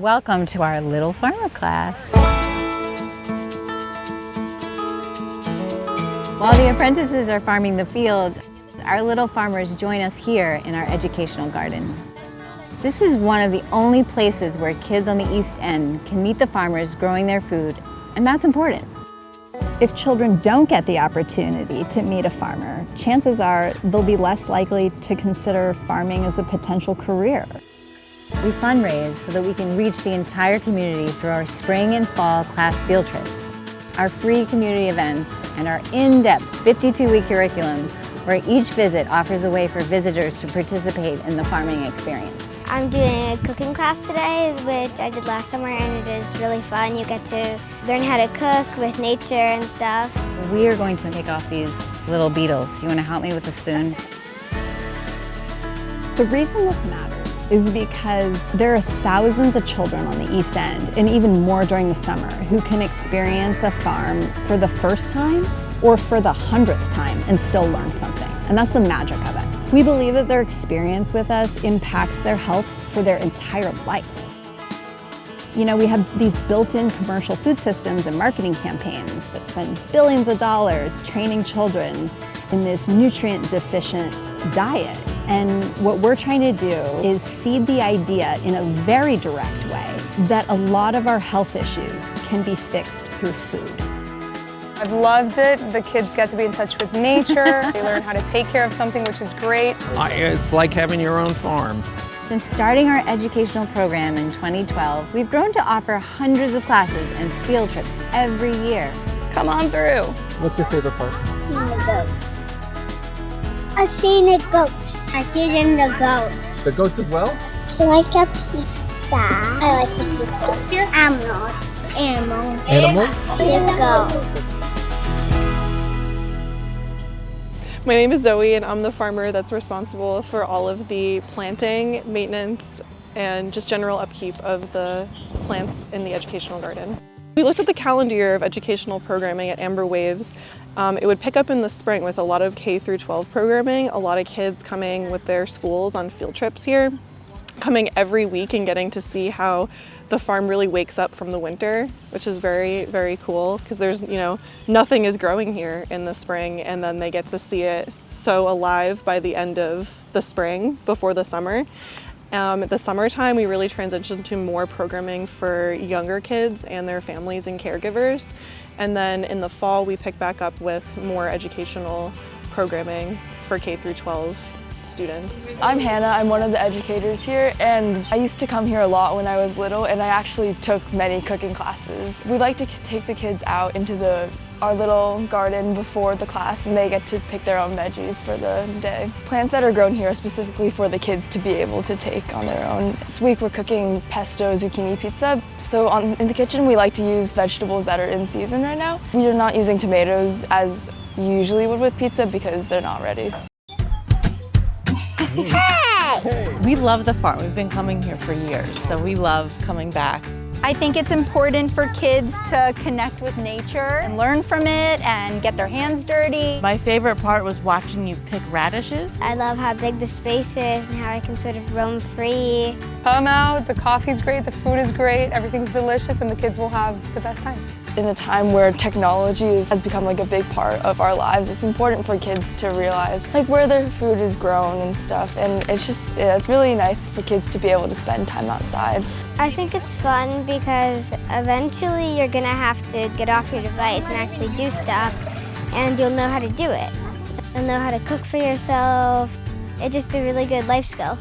Welcome to our Little Farmer class. While the apprentices are farming the field, our little farmers join us here in our educational garden. This is one of the only places where kids on the East End can meet the farmers growing their food, and that's important. If children don't get the opportunity to meet a farmer, chances are they'll be less likely to consider farming as a potential career. We fundraise so that we can reach the entire community through our spring and fall class field trips, our free community events, and our in-depth 52-week curriculum, where each visit offers a way for visitors to participate in the farming experience. I'm doing a cooking class today, which I did last summer, and it is really fun. You get to learn how to cook with nature and stuff. We are going to take off these little beetles. You want to help me with the spoon? The reason this matters is because there are thousands of children on the East End, and even more during the summer, who can experience a farm for the first time or for the 100th time and still learn something. And that's the magic of it. We believe that their experience with us impacts their health for their entire life. You know, we have these built-in commercial food systems and marketing campaigns that spend billions of dollars training children in this nutrient-deficient diet. And what we're trying to do is seed the idea in a very direct way that a lot of our health issues can be fixed through food. I've loved it. The kids get to be in touch with nature. They learn how to take care of something, which is great. It's like having your own farm. Since starting our educational program in 2012, we've grown to offer hundreds of classes and field trips every year. Come on through. What's your favorite part? Seeing the goats. I've seen the goats. I've seen the goats. The goats as well? I like the pizza. I like the pizza. Animals. Animals? The goat. My name is Zoe, and I'm the farmer that's responsible for all of the planting, maintenance, and just general upkeep of the plants in the educational garden. We looked at the calendar year of educational programming at Amber Waves. It would pick up in the spring with a lot of K through 12 programming, a lot of kids coming with their schools on field trips here, coming every week and getting to see how the farm really wakes up from the winter, which is very, very cool because there's, nothing is growing here in the spring, and then they get to see it so alive by the end of the spring before the summer. At the summertime, we really transitioned to more programming for younger kids and their families and caregivers. And then in the fall, we pick back up with more educational programming for K through 12 students. I'm Hannah, I'm one of the educators here, and I used to come here a lot when I was little, and I actually took many cooking classes. We like to take the kids out into our little garden before the class, and they get to pick their own veggies for the day. Plants that are grown here are specifically for the kids to be able to take on their own. This week we're cooking pesto zucchini pizza. So in the kitchen we like to use vegetables that are in season right now. We are not using tomatoes as you usually would with pizza because they're not ready. Hey! We love the farm. We've been coming here for years, so we love coming back. I think it's important for kids to connect with nature and learn from it and get their hands dirty. My favorite part was watching you pick radishes. I love how big the space is and how I can sort of roam free. Come out, the coffee's great, the food is great, everything's delicious, and the kids will have the best time. In a time where technology has become like a big part of our lives, it's important for kids to realize where their food is grown and stuff, and it's really nice for kids to be able to spend time outside. I think it's fun because eventually you're gonna have to get off your device and actually do stuff, and you'll know how to do it. You'll know how to cook for yourself. It's just a really good life skill.